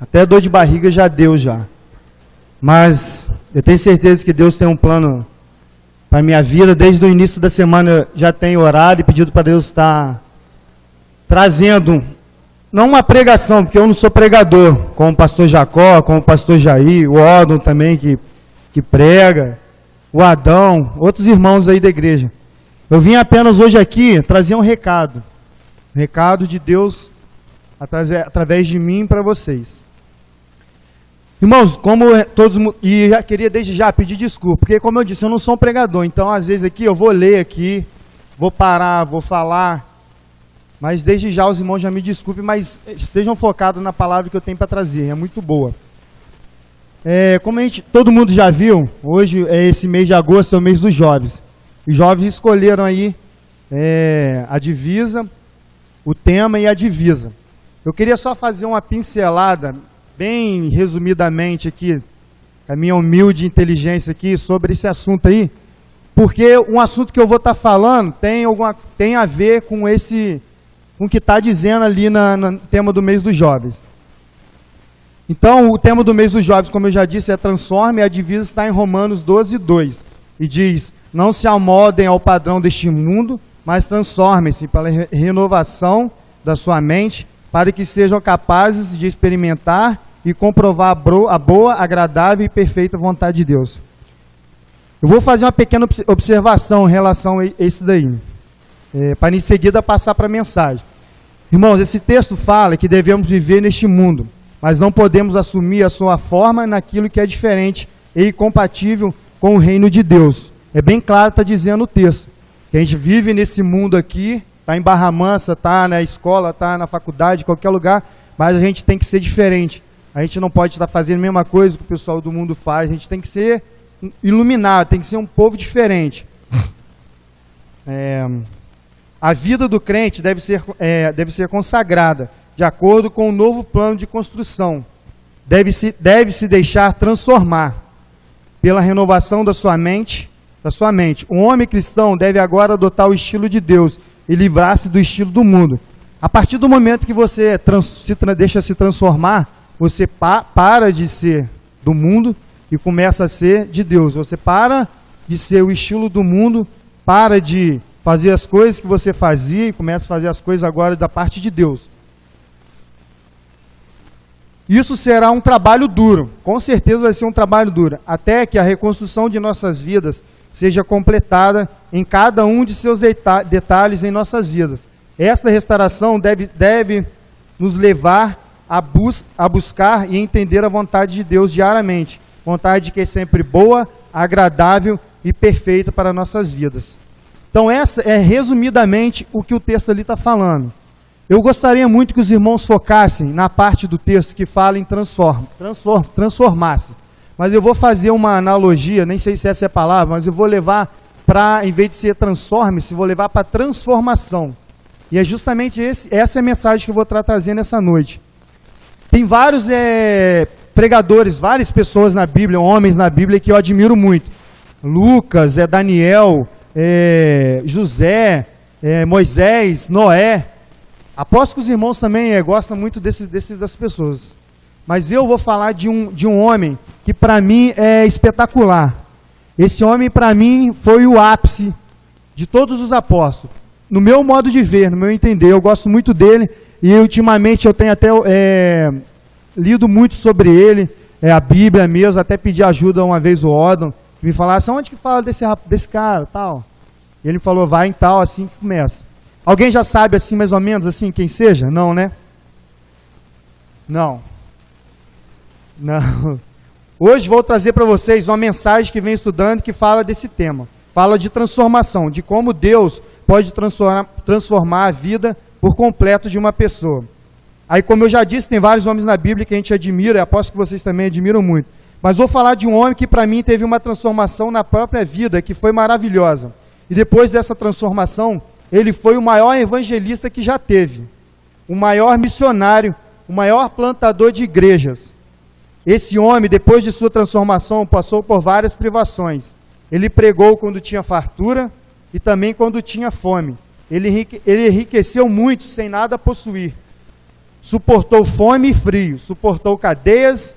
Até dor de barriga já deu já. Mas eu tenho certeza que Deus tem um plano para a minha vida. Desde o início da semana eu já tenho orado e pedido para Deus estar trazendo, não uma pregação, porque eu não sou pregador, como o pastor Jacó, como o pastor Jair, o Odon também que prega, o Adão, outros irmãos aí da igreja. Eu vim apenas hoje aqui trazer um recado de Deus através de mim para vocês. Irmãos, como todos, e já queria desde já pedir desculpa, porque como eu disse, eu não sou um pregador, então às vezes aqui eu vou ler aqui, vou parar, vou falar, mas desde já os irmãos já me desculpem, mas estejam focados na palavra que eu tenho para trazer, é muito boa. Como todo mundo já viu, hoje esse mês de agosto é o mês dos jovens. Os jovens escolheram aí a divisa, o tema e a divisa. Eu queria só fazer uma pincelada, bem resumidamente aqui, a minha humilde inteligência aqui sobre esse assunto aí, porque um assunto que eu vou estar falando tem a ver com o que está dizendo ali no tema do mês dos jovens. Então, o tema do mês dos jovens, como eu já disse, é transforme, e a divisa está em Romanos 12:2, e diz: não se amoldem ao padrão deste mundo, mas transformem-se pela renovação da sua mente, para que sejam capazes de experimentar e comprovar a boa, agradável e perfeita vontade de Deus. Eu vou fazer uma pequena observação em relação a isso daí, para em seguida passar para a mensagem. Irmãos, esse texto fala que devemos viver neste mundo, mas não podemos assumir a sua forma naquilo que é diferente e incompatível com o reino de Deus. É bem claro, está dizendo o texto, que a gente vive nesse mundo aqui, está em Barra Mansa, está na escola, está na faculdade, qualquer lugar, mas a gente tem que ser diferente. A gente não pode estar fazendo a mesma coisa que o pessoal do mundo faz, a gente tem que ser iluminado, tem que ser um povo diferente. A vida do crente deve ser consagrada, de acordo com o novo plano de construção. Deve se deixar transformar pela renovação da sua mente. Um homem cristão deve agora adotar o estilo de Deus e livrar-se do estilo do mundo. A partir do momento que você deixa se transformar, você para de ser do mundo e começa a ser de Deus. Você para de ser o estilo do mundo, para de fazer as coisas que você fazia e começa a fazer as coisas agora da parte de Deus. Isso será um trabalho duro, com certeza vai ser um trabalho duro, até que a reconstrução de nossas vidas seja completada em cada um de seus detalhes em nossas vidas. Esta restauração deve nos levar a buscar e entender a vontade de Deus diariamente, vontade que é sempre boa, agradável e perfeita para nossas vidas. Então essa é resumidamente o que o texto ali está falando. Eu gostaria muito que os irmãos focassem na parte do texto que fala em transformar-se. Mas eu vou fazer uma analogia, nem sei se essa é a palavra, mas eu vou levar para, em vez de ser transforme-se, vou levar para transformação. E é justamente essa é a mensagem que eu vou estar trazendo essa noite. Tem vários pregadores, várias pessoas na Bíblia, homens na Bíblia que eu admiro muito. Lucas, Daniel, José, Moisés, Noé. Aposto que os irmãos também gostam muito das pessoas. Mas eu vou falar de um homem que para mim é espetacular. Esse homem para mim foi o ápice de todos os apóstolos. No meu modo de ver, no meu entender, eu gosto muito dele. E ultimamente eu tenho até lido muito sobre ele, a Bíblia mesmo, até pedi ajuda uma vez o Odon, me falasse, onde que fala desse cara, tal. E ele falou, vai em tal, assim que começa. Alguém já sabe, assim, mais ou menos, assim, quem seja? Não, né? Não. Hoje vou trazer para vocês uma mensagem que venho estudando que fala desse tema. Fala de transformação, de como Deus pode transformar a vida por completo de uma pessoa. Aí, como eu já disse, tem vários homens na Bíblia que a gente admira, e aposto que vocês também admiram muito. Mas vou falar de um homem que para mim teve uma transformação na própria vida, que foi maravilhosa. E depois dessa transformação, ele foi o maior evangelista que já teve. O maior missionário, o maior plantador de igrejas. Esse homem, depois de sua transformação, passou por várias privações. Ele pregou quando tinha fartura e também quando tinha fome. Ele enriqueceu muito sem nada possuir. suportou fome e frio, suportou cadeias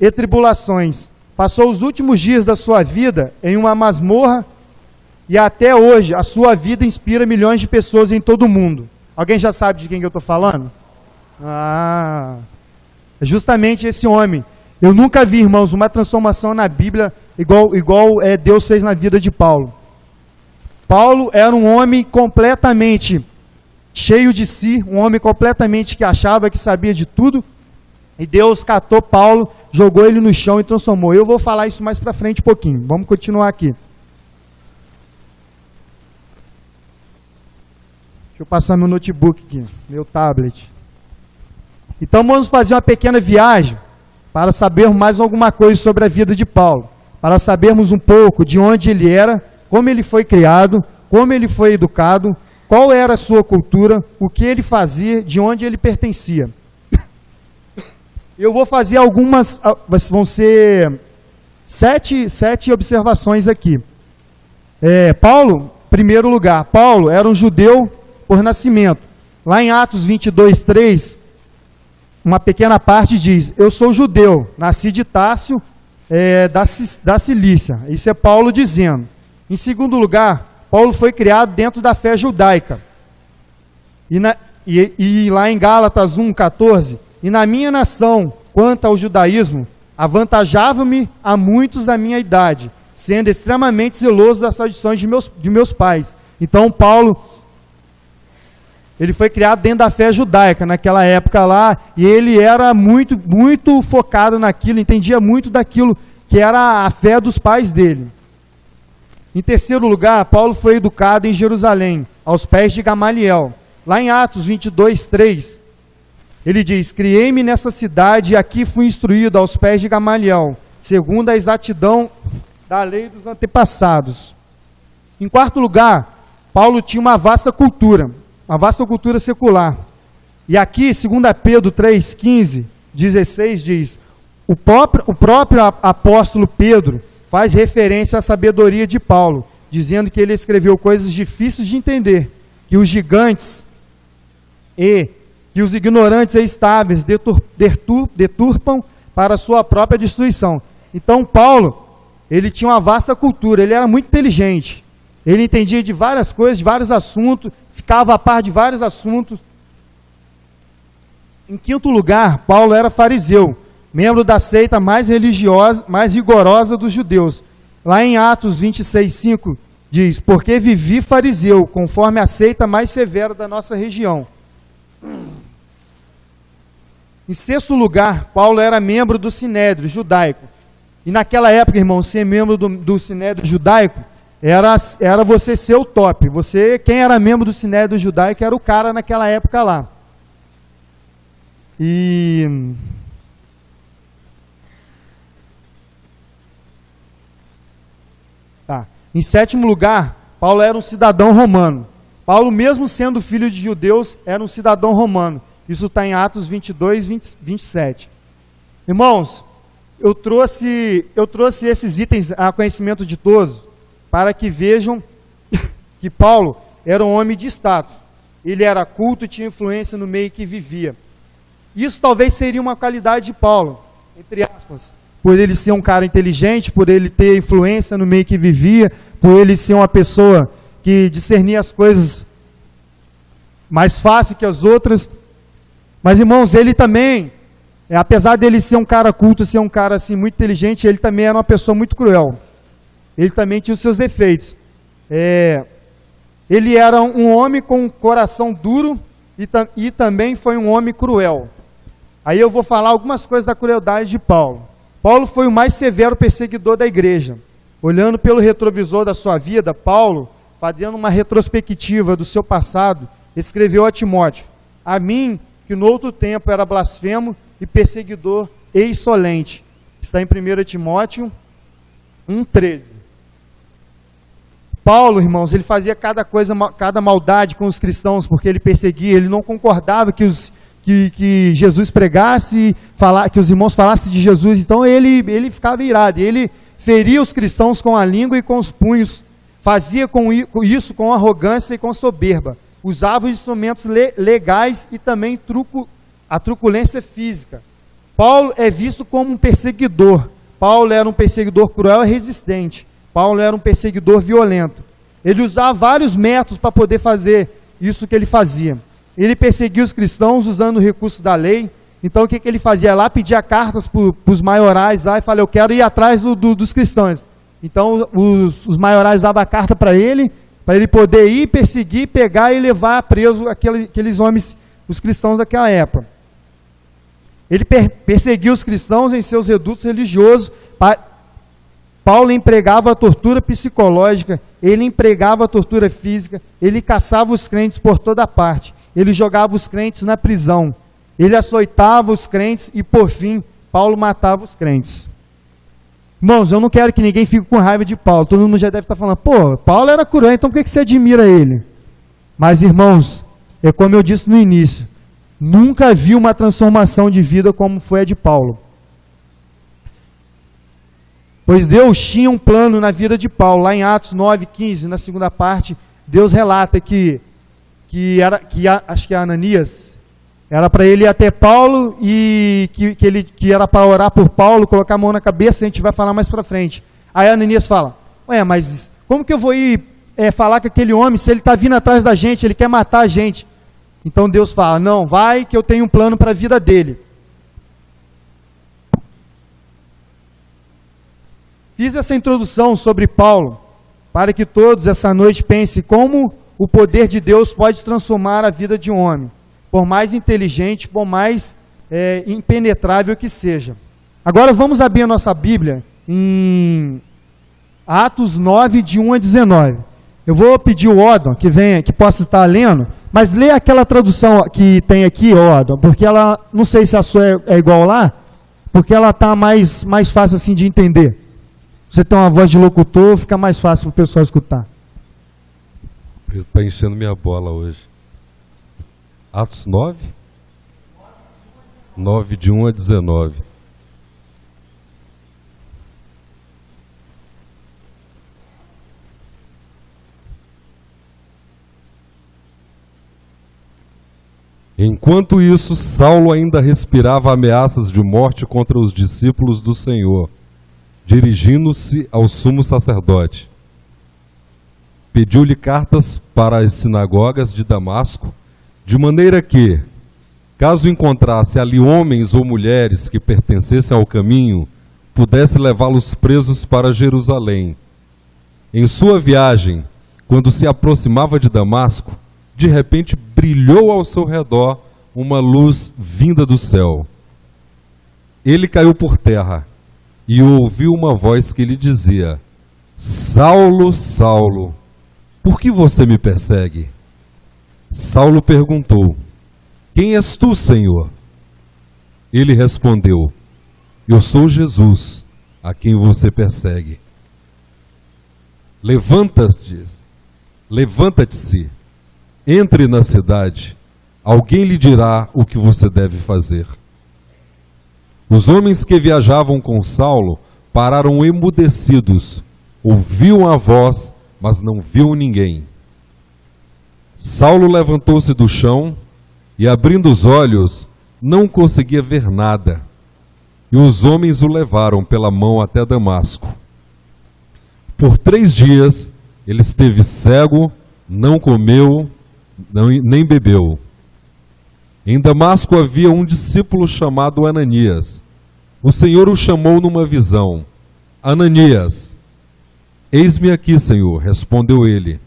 e tribulações. Passou os últimos dias da sua vida em uma masmorra e até hoje a sua vida inspira milhões de pessoas em todo o mundo. Alguém já sabe de quem que eu estou falando? É justamente esse homem. Eu nunca vi, irmãos, uma transformação na Bíblia igual Deus fez na vida de Paulo. Paulo era um homem completamente cheio de si, um homem completamente que achava que sabia de tudo, e Deus catou Paulo, jogou ele no chão e transformou. Eu vou falar isso mais para frente um pouquinho. Vamos continuar aqui. Deixa eu passar meu notebook aqui, meu tablet. Então vamos fazer uma pequena viagem para sabermos mais alguma coisa sobre a vida de Paulo, para sabermos um pouco de onde ele era, como ele foi criado, como ele foi educado, qual era a sua cultura, o que ele fazia, de onde ele pertencia. Eu vou fazer algumas, vão ser sete observações aqui. Paulo, primeiro lugar, Paulo era um judeu por nascimento. Lá em Atos 22:3, uma pequena parte diz: eu sou judeu, nasci de Társio, da Cilícia. Isso é Paulo dizendo. Em segundo lugar, Paulo foi criado dentro da fé judaica. E lá em Gálatas 1:14, e na minha nação, quanto ao judaísmo, avantajava-me a muitos da minha idade, sendo extremamente zeloso das tradições de meus pais. Então Paulo, ele foi criado dentro da fé judaica, naquela época lá, e ele era muito, muito focado naquilo, entendia muito daquilo que era a fé dos pais dele. Em terceiro lugar, Paulo foi educado em Jerusalém, aos pés de Gamaliel. Lá em Atos 22:3, ele diz: criei-me nessa cidade e aqui fui instruído aos pés de Gamaliel, segundo a exatidão da lei dos antepassados. Em quarto lugar, Paulo tinha uma vasta cultura secular. E aqui, 2 Pedro 3:15-16 diz: o próprio apóstolo Pedro faz referência à sabedoria de Paulo, dizendo que ele escreveu coisas difíceis de entender, que os gigantes e os ignorantes e estáveis deturpam para a sua própria destruição. Então Paulo, ele tinha uma vasta cultura, ele era muito inteligente, ele entendia de várias coisas, de vários assuntos, ficava a par de vários assuntos. Em quinto lugar, Paulo era fariseu, membro da seita mais religiosa, mais rigorosa dos judeus. Lá em Atos 26:5 diz: porque vivi fariseu, conforme a seita mais severa da nossa região. Em sexto lugar, Paulo era membro do Sinédrio judaico. E naquela época, irmão, ser membro do Sinédrio judaico era você ser o top. Quem era membro do Sinédrio judaico era o cara naquela época lá. Em sétimo lugar, Paulo era um cidadão romano. Paulo, mesmo sendo filho de judeus, era um cidadão romano. Isso está em Atos 22:27. Irmãos, eu trouxe esses itens a conhecimento de todos, para que vejam que Paulo era um homem de status. Ele era culto e tinha influência no meio que vivia. Isso talvez seria uma qualidade de Paulo, entre aspas, por ele ser um cara inteligente, por ele ter influência no meio que vivia, por ele ser uma pessoa que discernia as coisas mais fácil que as outras. Mas, irmãos, ele também, apesar dele ser um cara culto, ser um cara assim muito inteligente, ele também era uma pessoa muito cruel. Ele também tinha os seus defeitos. Ele era um homem com um coração duro e também foi um homem cruel. Aí eu vou falar algumas coisas da crueldade de Paulo. Paulo foi o mais severo perseguidor da igreja. Olhando pelo retrovisor da sua vida, Paulo, fazendo uma retrospectiva do seu passado, escreveu a Timóteo: a mim, que no outro tempo era blasfemo e perseguidor e insolente. Está em 1 Timóteo 1:13. Paulo, irmãos, ele fazia cada maldade com os cristãos, porque ele perseguia, ele não concordava que Jesus pregasse, que os irmãos falassem de Jesus, então ele ficava irado, ele feria os cristãos com a língua e com os punhos, fazia isso com arrogância e com soberba, usava os instrumentos legais e também a truculência física. Paulo é visto como um perseguidor. Paulo era um perseguidor cruel e resistente. Paulo era um perseguidor violento. Ele usava vários métodos para poder fazer isso que ele fazia. Ele perseguia os cristãos usando o recurso da lei. Então o que ele fazia? Lá pedia cartas para os maiorais lá, e falava, eu quero ir atrás dos cristãos. Então os maiorais davam a carta para ele poder ir, perseguir, pegar e levar preso aqueles homens, os cristãos daquela época. Ele perseguia os cristãos em seus redutos religiosos. Paulo empregava a tortura psicológica, ele empregava a tortura física, ele caçava os crentes por toda parte, ele jogava os crentes na prisão, ele açoitava os crentes e, por fim, Paulo matava os crentes. Irmãos, eu não quero que ninguém fique com raiva de Paulo. Todo mundo já deve estar falando, pô, Paulo era cruel, então por que você admira ele? Mas, irmãos, é como eu disse no início, nunca vi uma transformação de vida como foi a de Paulo. Pois Deus tinha um plano na vida de Paulo. Lá em Atos 9:15, na segunda parte, Deus relata acho que Ananias, era para ele ir até Paulo e que era para orar por Paulo, colocar a mão na cabeça, a gente vai falar mais para frente. Aí Ananias fala, mas como que eu vou ir falar com aquele homem se ele está vindo atrás da gente, ele quer matar a gente? Então Deus fala, não, vai que eu tenho um plano para a vida dele. Fiz essa introdução sobre Paulo, para que todos essa noite pensem como o poder de Deus pode transformar a vida de um homem, por mais inteligente, por mais impenetrável que seja. Agora vamos abrir a nossa Bíblia em Atos 9, de 1 a 19. Eu vou pedir o Odon que venha, que possa estar lendo, mas lê aquela tradução que tem aqui, Odon, porque ela, não sei se a sua é igual lá, porque ela está mais fácil assim de entender. Você tem uma voz de locutor, fica mais fácil para o pessoal escutar. Está enchendo minha bola hoje. Atos 9? 9, de 1 a 19. Enquanto isso, Saulo ainda respirava ameaças de morte contra os discípulos do Senhor. Dirigindo-se ao sumo sacerdote, pediu-lhe cartas para as sinagogas de Damasco, de maneira que, caso encontrasse ali homens ou mulheres que pertencessem ao caminho, pudesse levá-los presos para Jerusalém. Em sua viagem, quando se aproximava de Damasco, de repente brilhou ao seu redor uma luz vinda do céu. Ele caiu por terra e ouviu uma voz que lhe dizia, Saulo, Saulo, por que você me persegue? Saulo perguntou, quem és tu, Senhor? Ele respondeu, eu sou Jesus, a quem você persegue. Levanta-te, entre na cidade, alguém lhe dirá o que você deve fazer. Os homens que viajavam com Saulo pararam emudecidos, ouviam a voz, mas não viu ninguém. Saulo levantou-se do chão e, abrindo os olhos, não conseguia ver nada. E os homens o levaram pela mão até Damasco. Por 3 dias ele esteve cego, não comeu, nem bebeu. Em Damasco havia um discípulo chamado Ananias. O Senhor o chamou numa visão. Ananias. Eis-me aqui, Senhor, respondeu ele.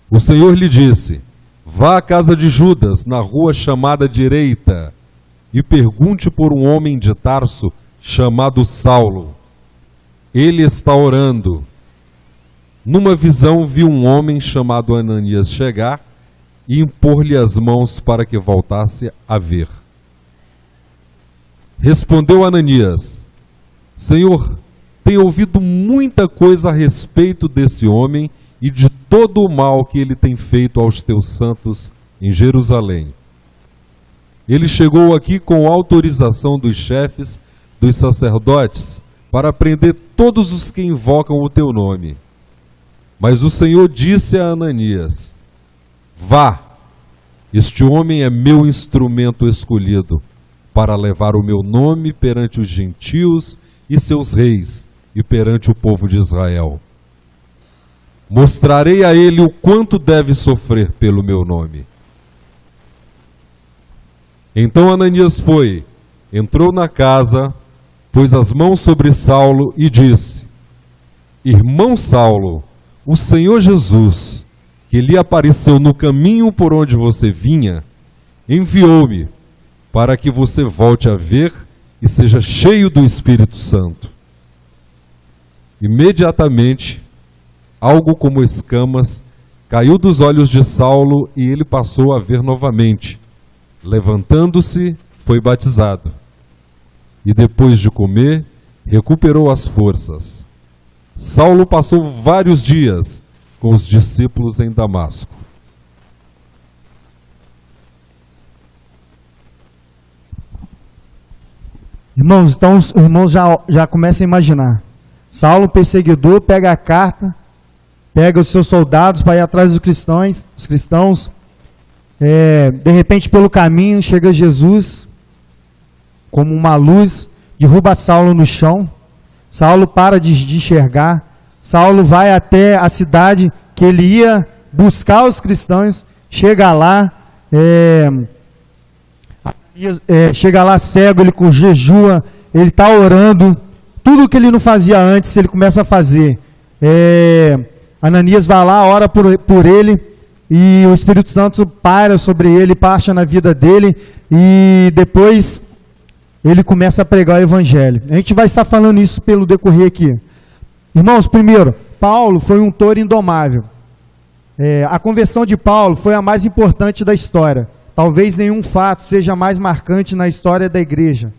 O Senhor lhe disse, vá à casa de Judas, na rua chamada Direita, e pergunte por um homem de Tarso chamado Saulo. Ele está orando. Numa visão viu um homem chamado Ananias chegar e impor-lhe as mãos para que voltasse a ver. Respondeu Ananias, Senhor, tenho ouvido muita coisa a respeito desse homem e de todo o mal que ele tem feito aos teus santos em Jerusalém. Ele chegou aqui com autorização dos chefes, dos sacerdotes, para prender todos os que invocam o teu nome. Mas o Senhor disse a Ananias, vá, Este homem é meu instrumento escolhido para levar o meu nome perante os gentios e seus reis e perante o povo de Israel. Mostrarei a ele o quanto deve sofrer pelo meu nome. Então Ananias foi, entrou na casa, pôs as mãos sobre Saulo e disse: Irmão Saulo, o Senhor Jesus, que lhe apareceu no caminho por onde você vinha, enviou-me para que você volte a ver e seja cheio do Espírito Santo. Imediatamente, algo como escamas caiu dos olhos de Saulo e ele passou a ver novamente. Levantando-se, foi batizado. E depois de comer, recuperou as forças. Saulo passou vários dias com os discípulos em Damasco. Irmãos, então os irmãos já começam a imaginar. Saulo, perseguidor, pega a carta, pega os seus soldados para ir atrás dos cristãos. De repente, pelo caminho, chega Jesus, como uma luz, derruba Saulo no chão. Saulo para de enxergar. Saulo vai até a cidade que ele ia buscar os cristãos, chega lá, cego, ele jejua, ele está orando, tudo que ele não fazia antes, ele começa a fazer. Ananias vai lá, ora por ele, e o Espírito Santo paira sobre ele, passa na vida dele, e depois ele começa a pregar o Evangelho. A gente vai estar falando isso pelo decorrer aqui. Irmãos, primeiro, Paulo foi um touro indomável. A conversão de Paulo foi a mais importante da história. Talvez nenhum fato seja mais marcante na história da igreja,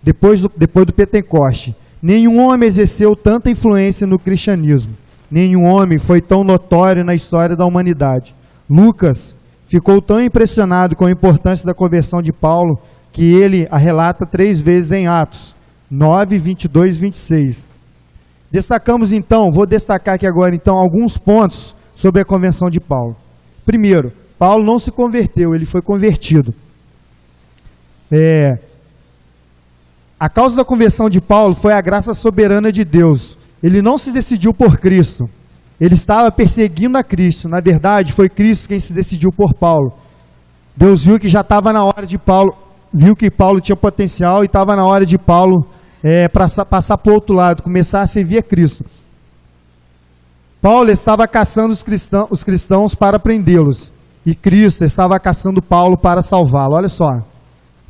depois do Pentecoste. Nenhum homem exerceu tanta influência no cristianismo. Nenhum homem foi tão notório na história da humanidade. Lucas ficou tão impressionado com a importância da conversão de Paulo que ele a relata 3 vezes em Atos 9, 22 e 26. Vou destacar aqui agora então alguns pontos sobre a conversão de Paulo. Primeiro, Paulo não se converteu, ele foi convertido. A causa da conversão de Paulo foi a graça soberana de Deus. Ele não se decidiu por Cristo, ele estava perseguindo a Cristo. Na verdade, foi Cristo quem se decidiu por Paulo. Deus viu que já estava na hora de Paulo, viu que Paulo tinha potencial e estava na hora de Paulo passar para o outro lado, começar a servir a Cristo. Paulo estava caçando os cristãos para prendê-los, e Cristo estava caçando Paulo para salvá-lo. Olha só,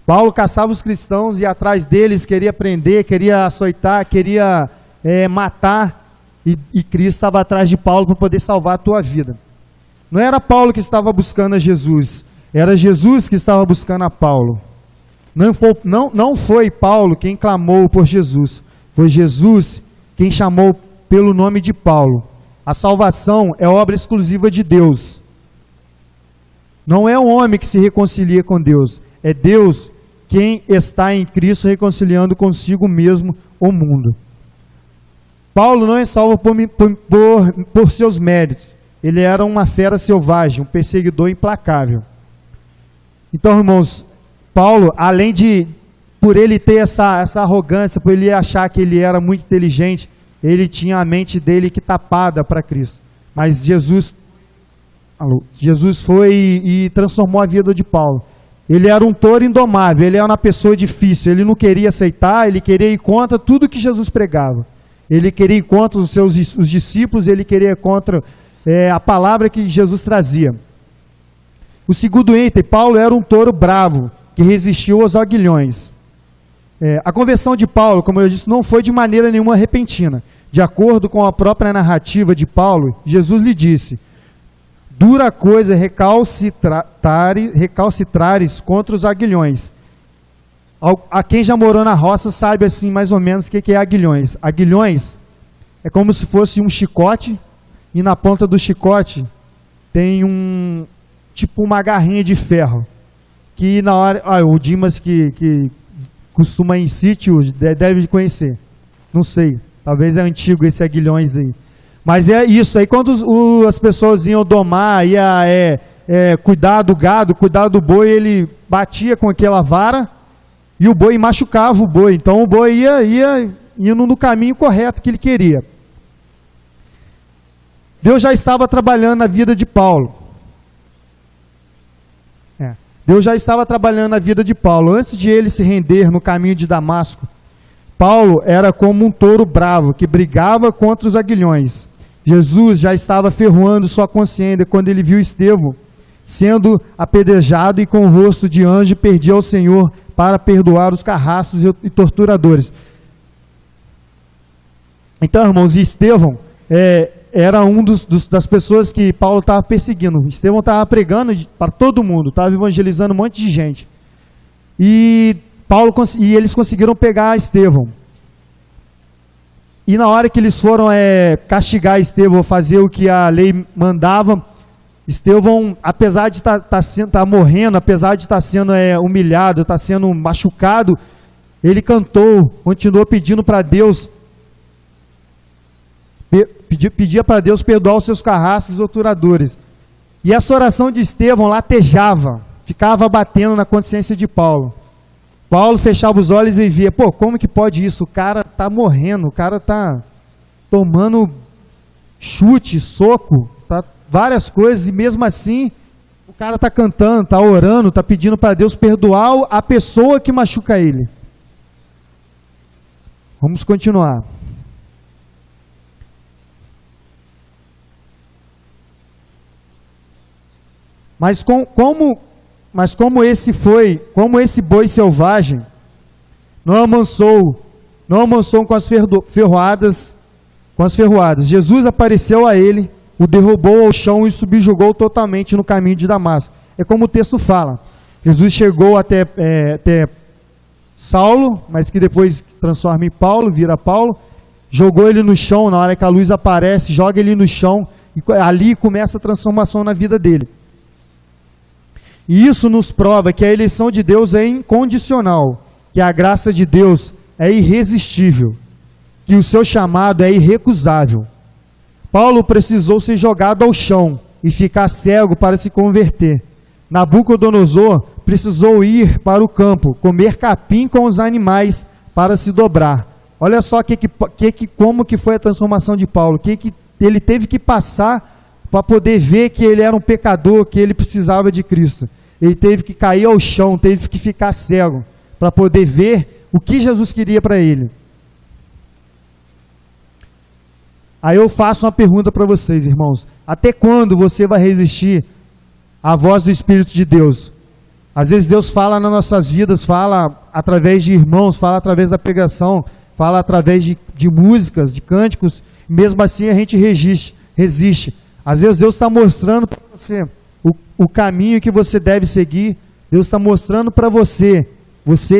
Paulo caçava os cristãos e ia atrás deles, queria prender, queria açoitar, queria matar, e Cristo estava atrás de Paulo para poder salvar a tua vida. Não era Paulo que estava buscando a Jesus, era Jesus que estava buscando a Paulo. Não foi Paulo quem clamou por Jesus, foi Jesus quem chamou pelo nome de Paulo. A salvação é obra exclusiva de Deus. Não é o homem que se reconcilia com Deus, é Deus quem está em Cristo reconciliando consigo mesmo o mundo. Paulo não é salvo por seus méritos, ele era uma fera selvagem, um perseguidor implacável. Então, irmãos, Paulo, além de, por ele ter essa arrogância, por ele achar que ele era muito inteligente, ele tinha a mente dele que tapada para Cristo. Mas Jesus foi e transformou a vida de Paulo. Ele era um touro indomável, ele era uma pessoa difícil, ele não queria aceitar, ele queria ir contra tudo que Jesus pregava. Ele queria ir contra os discípulos, ele queria ir contra a palavra que Jesus trazia. O segundo item, Paulo era um touro bravo, que resistiu aos aguilhões. A conversão de Paulo, como eu disse, não foi de maneira nenhuma repentina. De acordo com a própria narrativa de Paulo, Jesus lhe disse: dura coisa recalcitrares contra os aguilhões. A quem já morou na roça sabe assim mais ou menos o que é aguilhões. Aguilhões é como se fosse um chicote, e na ponta do chicote tem tipo uma garrinha de ferro, que na hora, o Dimas que costuma ir em sítio deve conhecer, não sei, talvez é antigo esse aguilhões aí, mas é isso, aí quando as pessoas iam domar, cuidar do gado, cuidar do boi, ele batia com aquela vara e o boi machucava o boi. Então o boi ia indo no caminho correto que ele queria. Deus já estava trabalhando na vida de Paulo. Deus já estava trabalhando na vida de Paulo. Antes de ele se render no caminho de Damasco, Paulo era como um touro bravo que brigava contra os aguilhões. Jesus já estava ferroando sua consciência quando ele viu Estevão sendo apedrejado e com o rosto de anjo pedia ao Senhor para perdoar os carrascos e torturadores. Então, irmãos, Estevão era um das pessoas que Paulo estava perseguindo. Estevão estava pregando para todo mundo, estava evangelizando um monte de gente. E eles conseguiram pegar Estevão. E na hora que eles foram castigar Estevão, fazer o que a lei mandava, Estevão, apesar de estar morrendo, apesar de estar sendo humilhado, estar sendo machucado, ele cantou, continuou pedindo para Deus, pedia para Deus perdoar os seus carrascos e torturadores. E essa oração de Estevão latejava, ficava batendo na consciência de Paulo. Paulo fechava os olhos e via, como que pode isso? O cara está morrendo, o cara está tomando chute, soco, várias coisas, e mesmo assim o cara está cantando, está orando, está pedindo para Deus perdoar a pessoa que machuca ele. Vamos continuar. Mas como esse boi selvagem não amansou com as ferroadas. Jesus apareceu a ele, o derrubou ao chão e subjugou totalmente no caminho de Damasco. É como o texto fala. Jesus chegou até Saulo, mas que depois transforma em Paulo, vira Paulo, jogou ele no chão, na hora que a luz aparece, joga ele no chão, e ali começa a transformação na vida dele. E isso nos prova que a eleição de Deus é incondicional, que a graça de Deus é irresistível, que o seu chamado é irrecusável. Paulo precisou ser jogado ao chão e ficar cego para se converter. Nabucodonosor precisou ir para o campo, comer capim com os animais para se dobrar. Olha só como que foi a transformação de Paulo, que ele teve que passar para poder ver que ele era um pecador, que ele precisava de Cristo. Ele teve que cair ao chão, teve que ficar cego, para poder ver o que Jesus queria para ele. Aí eu faço uma pergunta para vocês, irmãos. Até quando você vai resistir à voz do Espírito de Deus? Às vezes Deus fala nas nossas vidas, fala através de irmãos, fala através da pregação, fala através de músicas, de cânticos, mesmo assim a gente resiste. Às vezes Deus está mostrando para você o caminho que você deve seguir. Deus está mostrando para você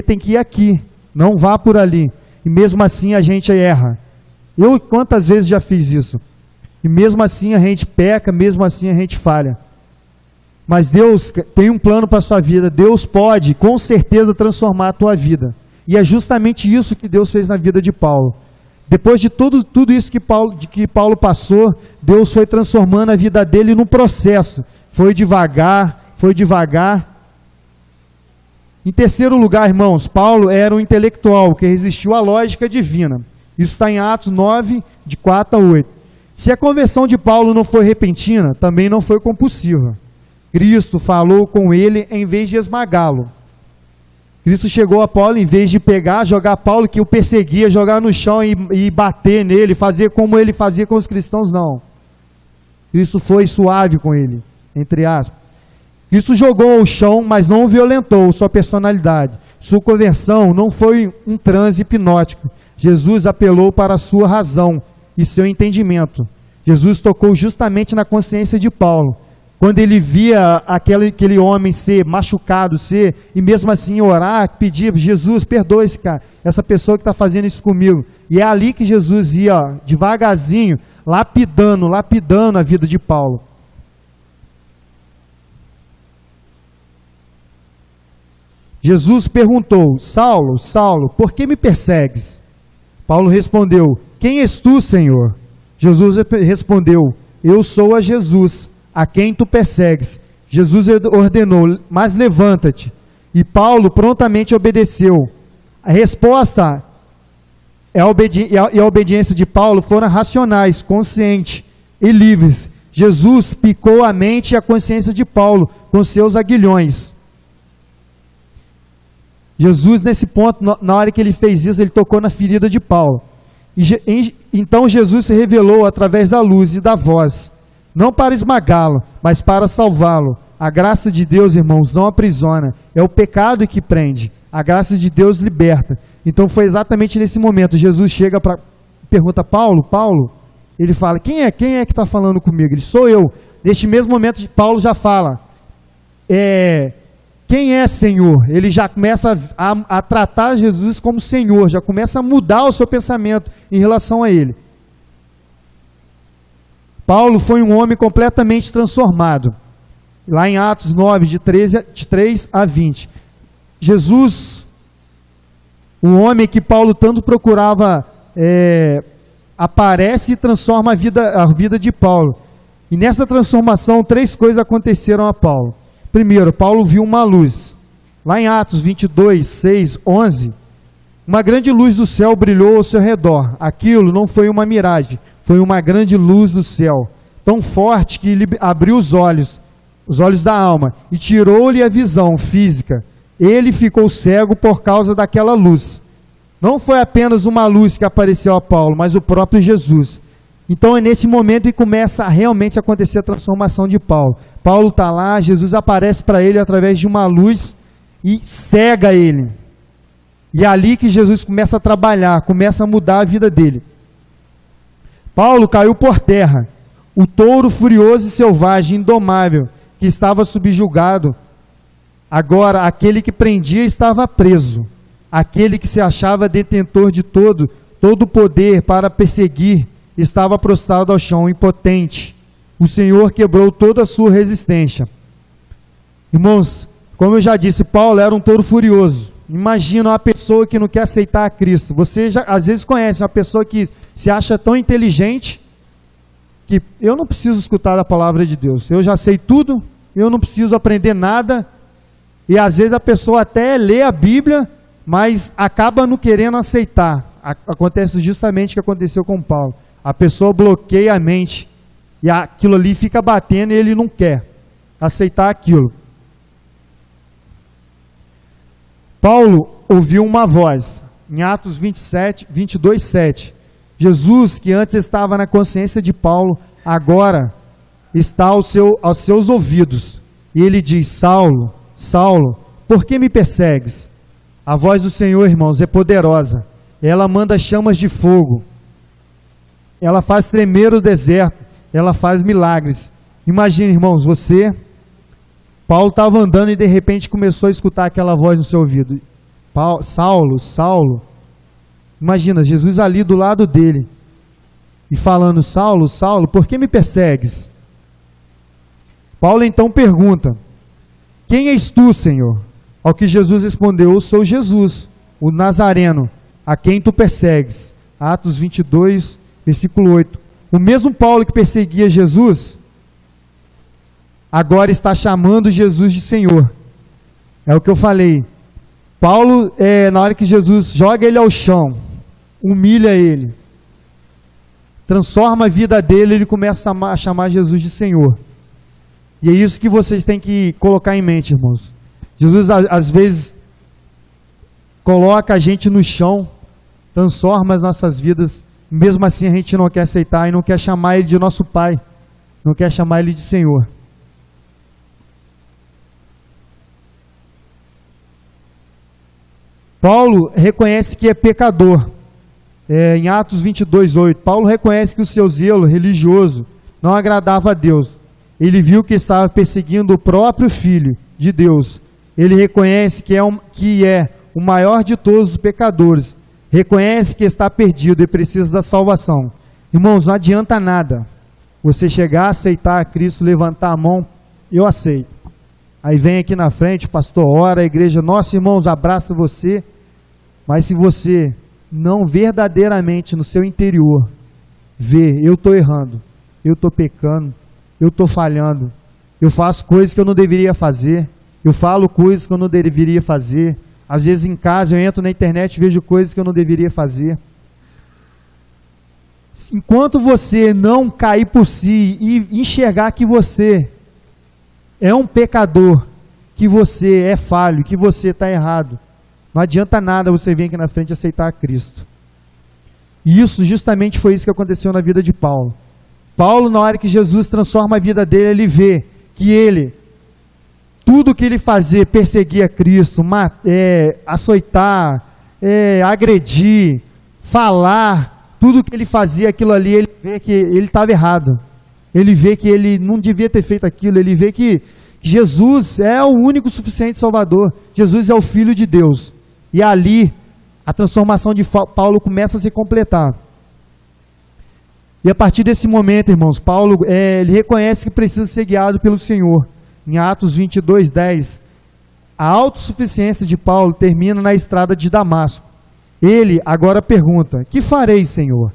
tem que ir aqui, não vá por ali. E mesmo assim a gente erra. Eu quantas vezes já fiz isso? E mesmo assim a gente peca, mesmo assim a gente falha. Mas Deus tem um plano para a sua vida. Deus pode, com certeza, transformar a tua vida. E é justamente isso que Deus fez na vida de Paulo. Depois de tudo isso que Paulo passou, Deus foi transformando a vida dele no processo. Foi devagar. Em terceiro lugar, irmãos, Paulo era um intelectual que resistiu à lógica divina. Isso está em Atos 9, de 4 a 8. Se a conversão de Paulo não foi repentina, também não foi compulsiva. Cristo falou com ele em vez de esmagá-lo. Cristo chegou a Paulo, em vez de jogar Paulo, que o perseguia, jogar no chão e bater nele, fazer como ele fazia com os cristãos, não. Cristo foi suave com ele, entre aspas. Cristo jogou ao chão, mas não violentou sua personalidade. Sua conversão não foi um transe hipnótico. Jesus apelou para a sua razão e seu entendimento. Jesus tocou justamente na consciência de Paulo. Quando ele via aquele homem ser machucado, e mesmo assim orar, pedir, Jesus, perdoa essa pessoa que está fazendo isso comigo. E é ali que Jesus ia, devagarzinho, lapidando a vida de Paulo. Jesus perguntou, Saulo, Saulo, por que me persegues? Paulo respondeu, quem és tu, Senhor? Jesus respondeu, eu sou a Jesus, a quem tu persegues. Jesus ordenou: mas levanta-te. E Paulo prontamente obedeceu. A resposta e a obediência de Paulo foram racionais, conscientes e livres. Jesus picou a mente e a consciência de Paulo com seus aguilhões. Jesus, nesse ponto, na hora que ele fez isso, ele tocou na ferida de Paulo. Então Jesus se revelou através da luz e da voz, não para esmagá-lo, mas para salvá-lo. A graça de Deus, irmãos, não aprisiona, é o pecado que prende. A graça de Deus liberta. Então foi exatamente nesse momento, Jesus chega para pergunta: Paulo, ele fala: quem é que está falando comigo? Ele: sou eu. Neste mesmo momento, Paulo já fala: quem é Senhor? Ele já começa a tratar Jesus como Senhor, já começa a mudar o seu pensamento em relação a ele. Paulo foi um homem completamente transformado. Lá em Atos 9, de 3 a 20. Jesus, o homem que Paulo tanto procurava, aparece e transforma a vida de Paulo. E nessa transformação, 3 coisas aconteceram a Paulo. Primeiro, Paulo viu uma luz. Lá em Atos 22, 6, 11, uma grande luz do céu brilhou ao seu redor. Aquilo não foi uma miragem, foi uma grande luz do céu, tão forte que lhe abriu os olhos da alma, e tirou-lhe a visão física. Ele ficou cego por causa daquela luz. Não foi apenas uma luz que apareceu a Paulo, mas o próprio Jesus. Então é nesse momento que começa a realmente acontecer a transformação de Paulo. Paulo está lá, Jesus aparece para ele através de uma luz e cega ele. E é ali que Jesus começa a trabalhar, começa a mudar a vida dele. Paulo caiu por terra. O touro furioso e selvagem, indomável, que estava subjugado, agora aquele que prendia estava preso. Aquele que se achava detentor de todo o poder para perseguir, estava prostrado ao chão, impotente. O Senhor quebrou toda a sua resistência. Irmãos, como eu já disse, Paulo era um touro furioso. Imagina uma pessoa que não quer aceitar a Cristo. Você já, às vezes, conhece uma pessoa que se acha tão inteligente que eu não preciso escutar a palavra de Deus. Eu já sei tudo, eu não preciso aprender nada. E às vezes a pessoa até lê a Bíblia, mas acaba não querendo aceitar. Acontece justamente o que aconteceu com Paulo. A pessoa bloqueia a mente e aquilo ali fica batendo e ele não quer aceitar aquilo. Paulo ouviu uma voz, em Atos 22, 7. Jesus, que antes estava na consciência de Paulo, agora está aos seus ouvidos. E ele diz: Saulo, Saulo, por que me persegues? A voz do Senhor, irmãos, é poderosa. Ela manda chamas de fogo. Ela faz tremer o deserto. Ela faz milagres. Imagine, irmãos, Paulo estava andando e de repente começou a escutar aquela voz no seu ouvido: Saulo, Saulo. Imagina, Jesus ali do lado dele e falando: Saulo, Saulo, por que me persegues? Paulo então pergunta: quem és tu, Senhor? Ao que Jesus respondeu: eu sou Jesus, o Nazareno, a quem tu persegues. Atos 22, versículo 8. O mesmo Paulo que perseguia Jesus, agora está chamando Jesus de Senhor. É o que eu falei. Paulo, na hora que Jesus joga ele ao chão, humilha ele, transforma a vida dele, ele começa a chamar Jesus de Senhor. E é isso que vocês têm que colocar em mente, irmãos. Jesus, às vezes, coloca a gente no chão, transforma as nossas vidas, mesmo assim a gente não quer aceitar e não quer chamar Ele de nosso Pai, não quer chamar Ele de Senhor. Paulo reconhece que é pecador. Em Atos 22, 8, Paulo reconhece que o seu zelo religioso não agradava a Deus. Ele viu que estava perseguindo o próprio Filho de Deus. Ele reconhece que é o maior de todos os pecadores. Reconhece que está perdido e precisa da salvação. Irmãos, não adianta nada você chegar a aceitar a Cristo, levantar a mão: eu aceito. Aí vem aqui na frente, o pastor ora, a igreja: nossa, irmãos, abraça você. Mas se você não verdadeiramente no seu interior vê: eu estou errando, eu estou pecando, eu estou falhando, eu faço coisas que eu não deveria fazer, eu falo coisas que eu não deveria fazer. Às vezes em casa eu entro na internet e vejo coisas que eu não deveria fazer. Enquanto você não cair por si e enxergar que você é um pecador, que você é falho, que você está errado, não adianta nada você vir aqui na frente e aceitar a Cristo. E isso, justamente foi isso que aconteceu na vida de Paulo. Paulo, na hora que Jesus transforma a vida dele, ele vê que ele, tudo que ele fazia, perseguir a Cristo, açoitar, agredir, falar, tudo que ele fazia, aquilo ali, ele vê que ele estava errado. Ele vê que ele não devia ter feito aquilo, ele vê que Jesus é o único suficiente Salvador. Jesus é o Filho de Deus. E ali, a transformação de Paulo começa a se completar. E a partir desse momento, irmãos, Paulo ele reconhece que precisa ser guiado pelo Senhor. Em Atos 22:10, a autossuficiência de Paulo termina na estrada de Damasco. Ele agora pergunta: que farei, Senhor?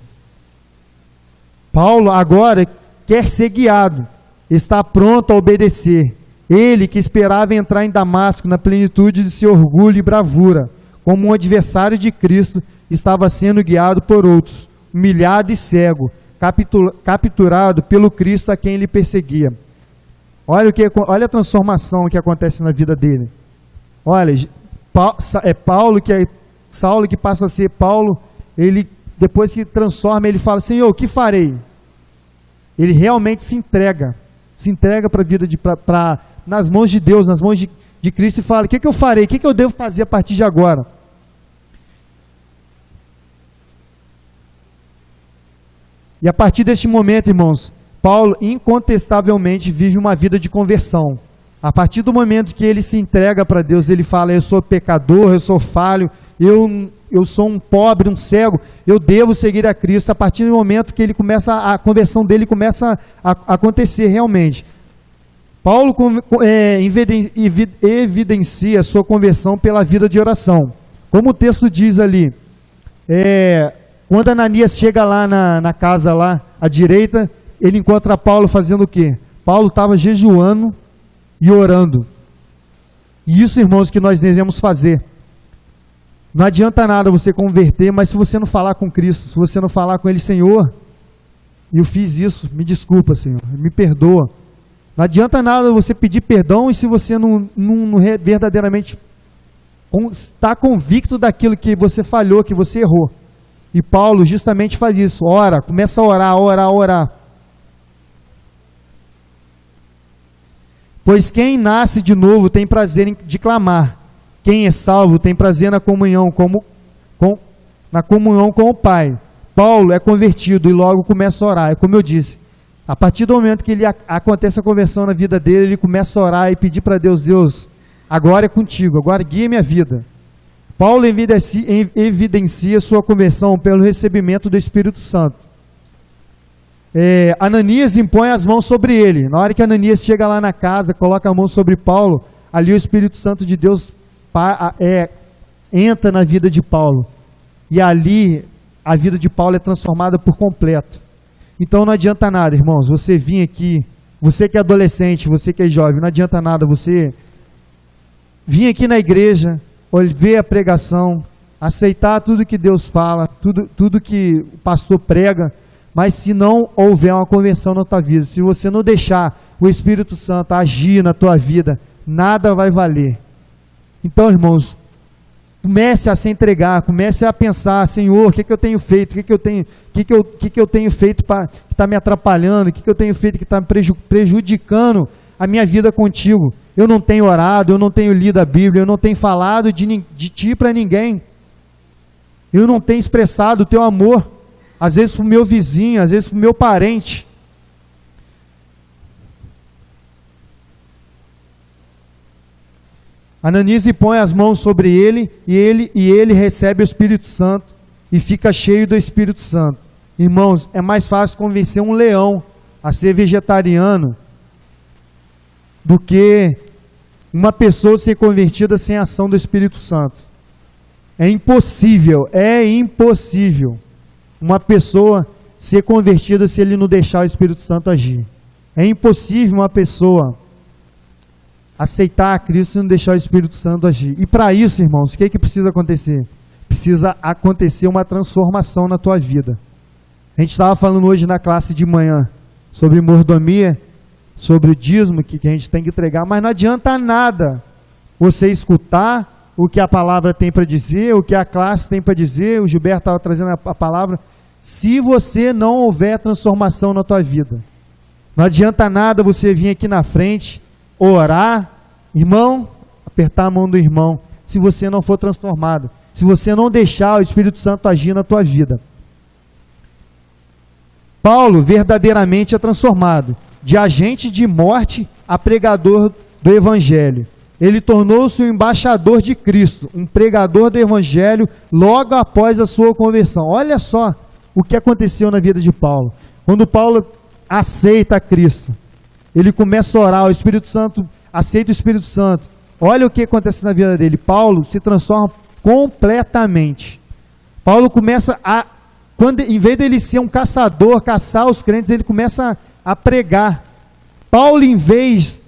Paulo agora quer ser guiado, está pronto a obedecer. Ele que esperava entrar em Damasco na plenitude de seu orgulho e bravura, como um adversário de Cristo, estava sendo guiado por outros, humilhado e cego, capturado pelo Cristo a quem ele perseguia. Olha a transformação que acontece na vida dele. Olha, Saulo que passa a ser Paulo, ele, depois que transforma, ele fala: Senhor, o que farei? Ele realmente se entrega para a vida, nas mãos de Deus, nas mãos de Cristo, e fala: o que eu farei? O que eu devo fazer a partir de agora? E a partir deste momento, irmãos, Paulo incontestavelmente vive uma vida de conversão. A partir do momento que ele se entrega para Deus, ele fala: eu sou pecador, eu sou falho, eu sou um pobre, um cego, eu devo seguir a Cristo. A partir do momento que ele começa, a conversão dele começa a acontecer realmente. Paulo evidencia a sua conversão pela vida de oração. Como o texto diz ali, quando Ananias chega lá na casa lá à direita, ele encontra Paulo fazendo o quê? Paulo estava jejuando e orando. E isso, irmãos, que nós devemos fazer. Não adianta nada você converter, mas se você não falar com Cristo, se você não falar com Ele: Senhor, eu fiz isso, me desculpa, Senhor, me perdoa. Não adianta nada você pedir perdão e se você não verdadeiramente está convicto daquilo que você falhou, que você errou. E Paulo justamente faz isso: ora, começa a orar. Pois quem nasce de novo tem prazer de clamar. Quem é salvo tem prazer na comunhão com o Pai. Paulo é convertido e logo começa a orar. É como eu disse, a partir do momento que acontece a conversão na vida dele, ele começa a orar e pedir para Deus: Deus, agora é contigo, agora guia minha vida. Paulo evidencia sua conversão pelo recebimento do Espírito Santo. Ananias impõe as mãos sobre ele. Na hora que Ananias chega lá na casa, coloca a mão sobre Paulo, ali o Espírito Santo de Deus entra na vida de Paulo. E ali a vida de Paulo é transformada por completo. Então não adianta nada, irmãos, você vir aqui, você que é adolescente, você que é jovem, não adianta nada você vir aqui na igreja, ver a pregação, aceitar tudo que Deus fala, tudo que o pastor prega, mas se não houver uma conversão na tua vida, se você não deixar o Espírito Santo agir na tua vida, nada vai valer. Então, irmãos, comece a se entregar, comece a pensar: Senhor, o que eu tenho feito? O que eu tenho feito que está me atrapalhando? O que eu tenho feito que está prejudicando a minha vida contigo? Eu não tenho orado, eu não tenho lido a Bíblia, eu não tenho falado de ti para ninguém. Eu não tenho expressado o teu amor, às vezes para o meu vizinho, às vezes para o meu parente. Ananias põe as mãos sobre ele e ele recebe o Espírito Santo e fica cheio do Espírito Santo. Irmãos, é mais fácil convencer um leão a ser vegetariano do que uma pessoa ser convertida sem a ação do Espírito Santo. É impossível uma pessoa ser convertida se ele não deixar o Espírito Santo agir. É impossível uma pessoa aceitar a Cristo e não deixar o Espírito Santo agir. E para isso, irmãos, o que precisa acontecer? Precisa acontecer uma transformação na tua vida. A gente estava falando hoje na classe de manhã sobre mordomia, sobre o dízimo que a gente tem que entregar, mas não adianta nada você escutar o que a palavra tem para dizer, o que a classe tem para dizer, o Gilberto estava trazendo a palavra, se você não houver transformação na tua vida. Não adianta nada você vir aqui na frente, orar, irmão, apertar a mão do irmão, se você não for transformado, se você não deixar o Espírito Santo agir na tua vida. Paulo verdadeiramente é transformado, de agente de morte a pregador do Evangelho. Ele tornou-se um embaixador de Cristo, um pregador do Evangelho logo após a sua conversão. Olha só o que aconteceu na vida de Paulo. Quando Paulo aceita Cristo, ele começa a orar, o Espírito Santo, aceita o Espírito Santo. Olha o que acontece na vida dele. Paulo se transforma completamente. Paulo começa a, em vez de ele ser um caçador, caçar os crentes, ele começa a pregar. Paulo, em vez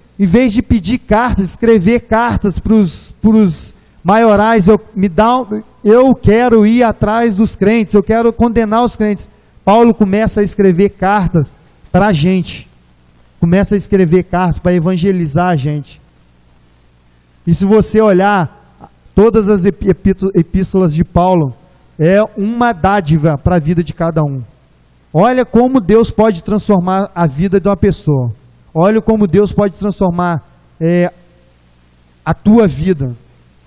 de pedir cartas, escrever cartas para os maiorais, eu quero ir atrás dos crentes, eu quero condenar os crentes. Paulo começa a escrever cartas para a gente. Começa a escrever cartas para evangelizar a gente. E se você olhar todas as epístolas de Paulo, é uma dádiva para a vida de cada um. Olha como Deus pode transformar a vida de uma pessoa. Olha como Deus pode transformar a tua vida.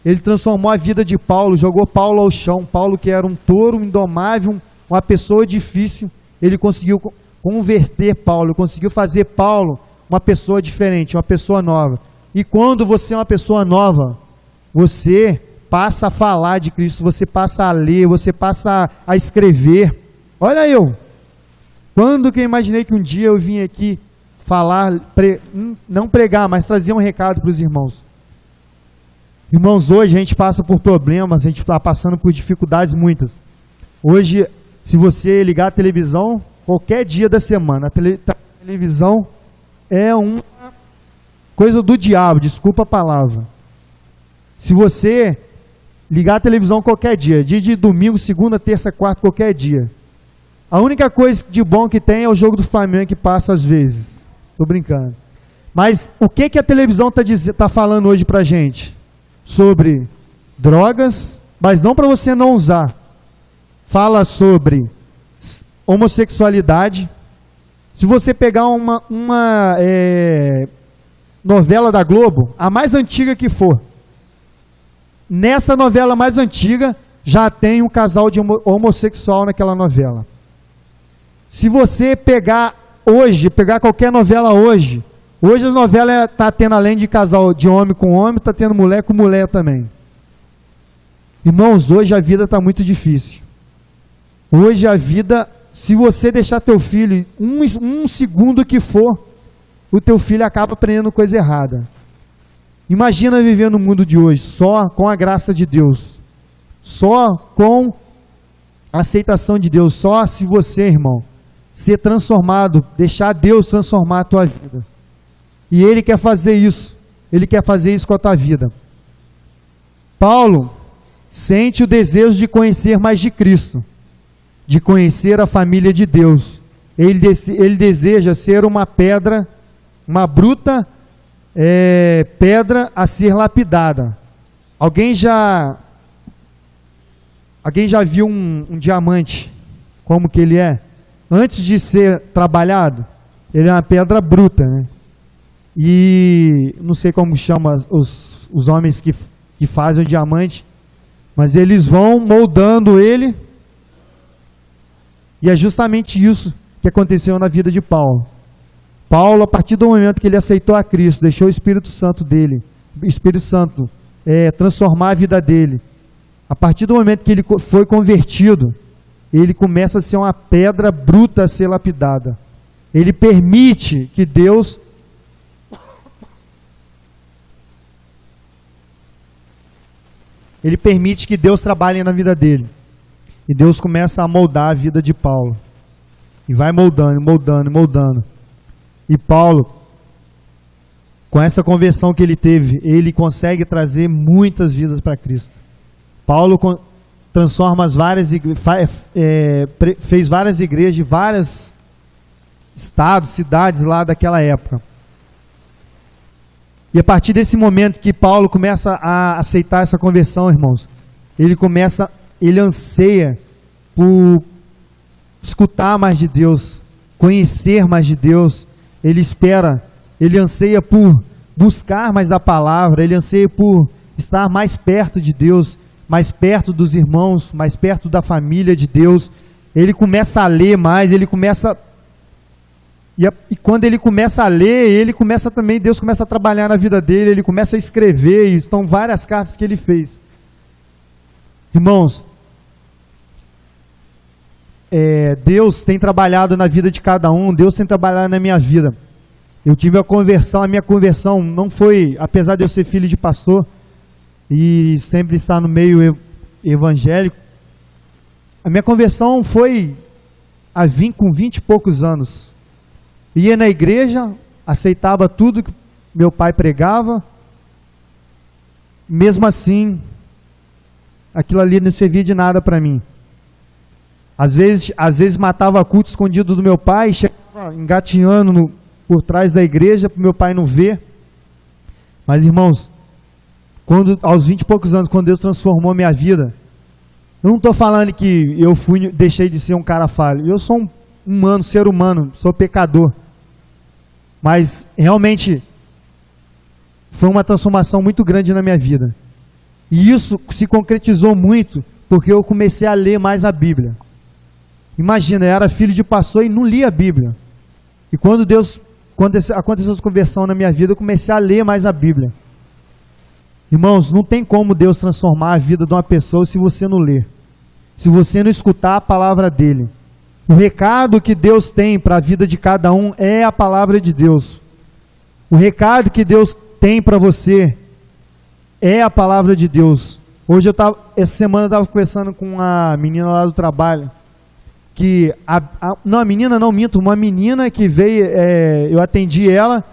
Ele transformou a vida de Paulo, jogou Paulo ao chão. Paulo, que era um touro indomável, uma pessoa difícil, ele conseguiu converter Paulo, conseguiu fazer Paulo uma pessoa diferente, uma pessoa nova. E quando você é uma pessoa nova, você passa a falar de Cristo, você passa a ler, você passa a escrever. Olha eu, quando que eu imaginei que um dia eu vim aqui falar, não pregar, mas trazer um recado para os irmãos. Irmãos, hoje a gente passa por problemas, a gente está passando por dificuldades muitas. Hoje, se você ligar a televisão, qualquer dia da semana, a televisão é uma coisa do diabo, desculpa a palavra. Se você ligar a televisão qualquer dia de domingo, segunda, terça, quarta, qualquer dia, a única coisa de bom que tem é o jogo do Flamengo que passa às vezes. Estou brincando. Mas o que a televisão está falando hoje para a gente? Sobre drogas, mas não para você não usar. Fala sobre homossexualidade. Se você pegar uma novela da Globo, a mais antiga que for, nessa novela mais antiga já tem um casal de homossexual naquela novela. Se você pegar hoje, pegar qualquer novela hoje as novelas estão tendo, além de casal de homem com homem, está tendo mulher com mulher também. Irmãos, hoje a vida está muito difícil. Hoje a vida, se você deixar teu filho, um segundo que for, o teu filho acaba aprendendo coisa errada. Imagina viver no mundo de hoje, só com a graça de Deus, só com a aceitação de Deus, só se você, irmão, ser transformado, deixar Deus transformar a tua vida. E Ele quer fazer isso. Ele quer fazer isso com a tua vida. Paulo sente o desejo de conhecer mais de Cristo, de conhecer a família de Deus. Ele deseja ser uma pedra, uma bruta pedra a ser lapidada. Alguém já viu um diamante, como que ele é? Antes de ser trabalhado, ele é uma pedra bruta, né? E não sei como chama os homens que fazem o diamante, mas eles vão moldando ele, e é justamente isso que aconteceu na vida de Paulo. Paulo, a partir do momento que ele aceitou a Cristo, deixou o Espírito Santo dele, o Espírito Santo transformar a vida dele, a partir do momento que ele foi convertido, ele começa a ser uma pedra bruta a ser lapidada. Ele permite que Deus trabalhe na vida dele. E Deus começa a moldar a vida de Paulo. E vai moldando, moldando, moldando. E Paulo, com essa conversão que ele teve, ele consegue trazer muitas vidas para Cristo. Paulo transforma fez várias igrejas de vários estados, cidades lá daquela época. E a partir desse momento que Paulo começa a aceitar essa conversão, irmãos, ele anseia por escutar mais de Deus, conhecer mais de Deus. Ele anseia por buscar mais da palavra, ele anseia por estar mais perto de Deus, mais perto dos irmãos, mais perto da família de Deus. Ele começa a ler mais, e quando ele começa a ler, Deus começa a trabalhar na vida dele, ele começa a escrever, e estão várias cartas que ele fez. Irmãos, Deus tem trabalhado na vida de cada um, Deus tem trabalhado na minha vida. Eu tive a minha conversão não foi, apesar de eu ser filho de pastor e sempre estar no meio evangélico, a minha conversão foi com 20 e poucos anos. Ia na igreja, aceitava tudo que meu pai pregava, mesmo assim, aquilo ali não servia de nada para mim. Às vezes matava culto escondido do meu pai, chegava engatinhando por trás da igreja para o meu pai não ver. Mas, irmãos, aos 20 e poucos anos, quando Deus transformou minha vida, eu não estou falando que deixei de ser um cara falho. Eu sou um ser humano, sou pecador. Mas, realmente, foi uma transformação muito grande na minha vida. E isso se concretizou muito porque eu comecei a ler mais a Bíblia. Imagina, eu era filho de pastor e não lia a Bíblia. E quando aconteceu essa conversão na minha vida, eu comecei a ler mais a Bíblia. Irmãos, não tem como Deus transformar a vida de uma pessoa se você não ler, se você não escutar a palavra dele. O recado que Deus tem para a vida de cada um é a palavra de Deus. O recado que Deus tem para você é a palavra de Deus. Essa semana eu estava conversando com uma menina lá do trabalho, uma menina que veio, eu atendi ela,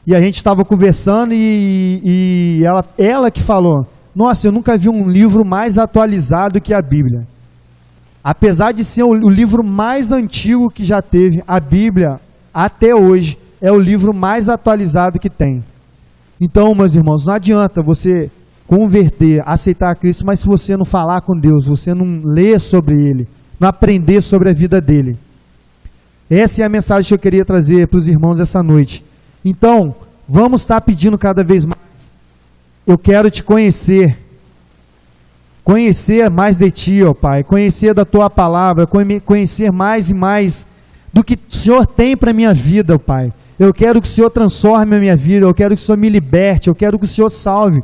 e a gente estava conversando, e ela que falou, nossa, eu nunca vi um livro mais atualizado que a Bíblia. Apesar de ser o livro mais antigo que já teve, a Bíblia, até hoje, é o livro mais atualizado que tem. Então, meus irmãos, não adianta você converter, aceitar a Cristo, mas se você não falar com Deus, você não ler sobre Ele, não aprender sobre a vida dele. Essa é a mensagem que eu queria trazer para os irmãos essa noite. Então, vamos estar pedindo cada vez mais. Eu quero te conhecer mais de ti, ó Pai, conhecer da tua palavra, conhecer mais e mais do que o Senhor tem para a minha vida, ó Pai. Eu quero que o Senhor transforme a minha vida, eu quero que o Senhor me liberte, eu quero que o Senhor salve,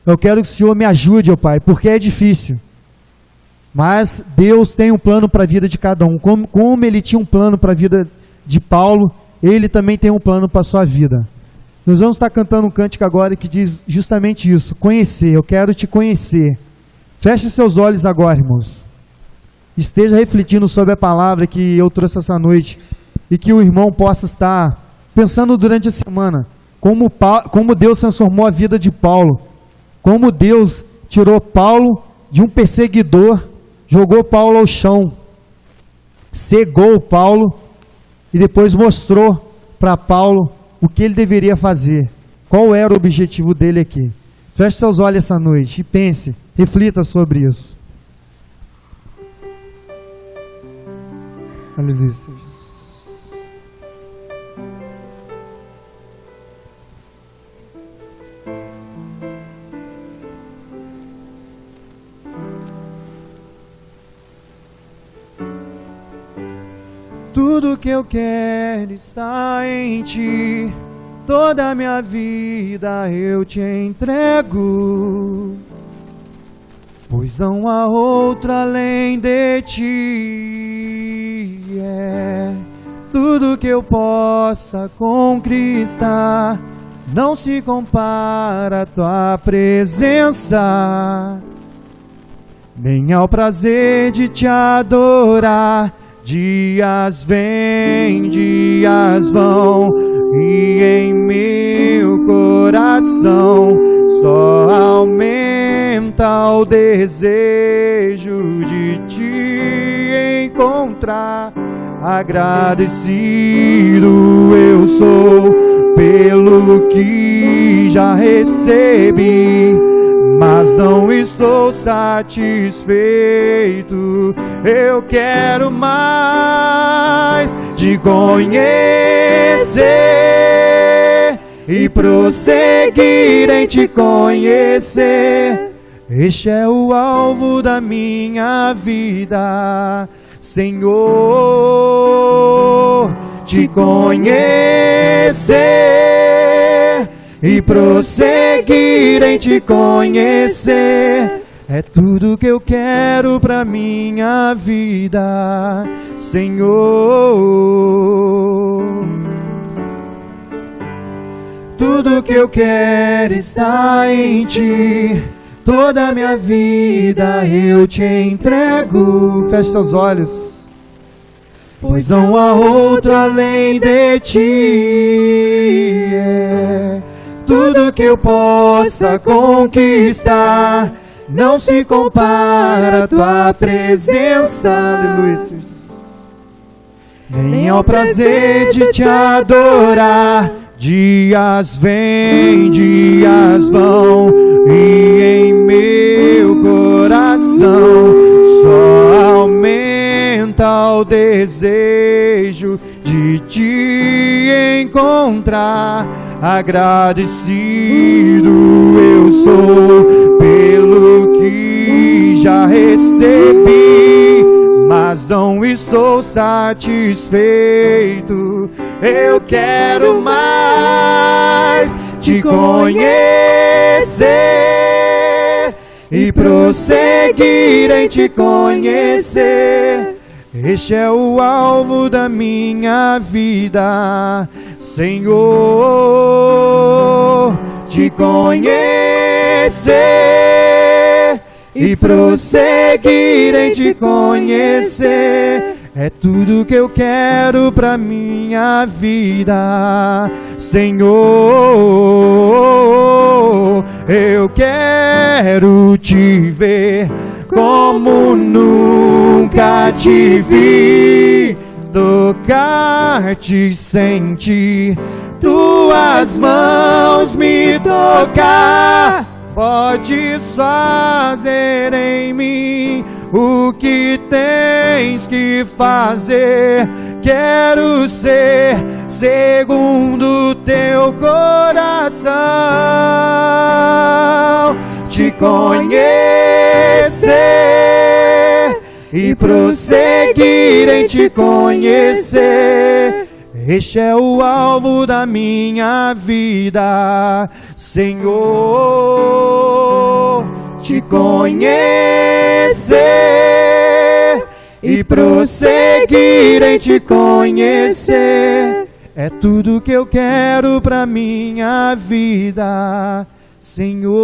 eu quero que o Senhor me ajude, ó Pai, porque é difícil. Mas Deus tem um plano para a vida de cada um. Como Ele tinha um plano para a vida de Paulo, Ele também tem um plano para a sua vida. Nós vamos estar cantando um cântico agora que diz justamente isso, conhecer, eu quero te conhecer. Feche seus olhos agora, irmãos. Esteja refletindo sobre a palavra que eu trouxe essa noite, e que o irmão possa estar pensando durante a semana, como Deus transformou a vida de Paulo, como Deus tirou Paulo de um perseguidor, jogou Paulo ao chão, cegou Paulo e depois mostrou para Paulo o que ele deveria fazer, qual era o objetivo dele aqui. Feche seus olhos essa noite e pense, reflita sobre isso. Aleluia. Tudo que eu quero está em ti, toda a minha vida eu te entrego, pois não há outra além de ti. Tudo que eu possa conquistar não se compara à tua presença, nem ao prazer de te adorar, Dias vêm, dias vão, e em meu coração só aumenta o desejo de te encontrar. Agradecido eu sou pelo que já recebi, mas não estou satisfeito. Eu quero mais te conhecer e prosseguir em te conhecer. Este é o alvo da minha vida, Senhor. Te conhecer e prosseguir em te conhecer é tudo que eu quero pra minha vida, Senhor. Tudo que eu quero está em ti, toda a minha vida eu te entrego. Feche seus olhos. Pois não há outro além de ti. Tudo que eu possa conquistar não se compara à tua presença. Aleluia. Nem ao prazer de te adorar. Dias vêm, dias vão, e em meu coração só aumenta o desejo de te encontrar. Agradecido eu sou pelo que já recebi, mas não estou satisfeito. Eu quero mais te conhecer e prosseguir em te conhecer. Este é o alvo da minha vida, Senhor. Te conhecer e prosseguir em te conhecer é tudo que eu quero pra minha vida, Senhor. Eu quero te ver como nunca te vi, tocar-te, sentir tuas mãos me tocar. Podes fazer em mim o que tens que fazer. Quero ser segundo teu coração. Te conhecer e prosseguir em te conhecer. Este é o alvo da minha vida, Senhor. Te conhecer e prosseguir em te conhecer é tudo que eu quero pra minha vida, Senhor.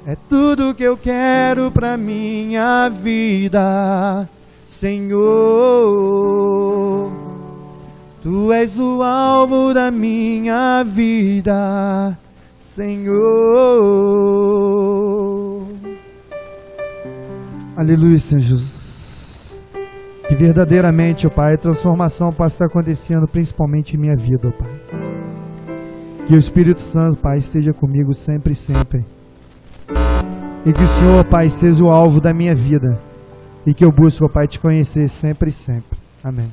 É tudo que eu quero pra minha vida, Senhor. Tu és o alvo da minha vida, Senhor. Aleluia, Senhor Jesus. Que verdadeiramente, ó Pai, a transformação possa estar acontecendo principalmente em minha vida, ó Pai. Que o Espírito Santo, Pai, esteja comigo sempre e sempre. E que o Senhor, Pai, seja o alvo da minha vida. E que eu busque, ó Pai, te conhecer sempre e sempre. Amém.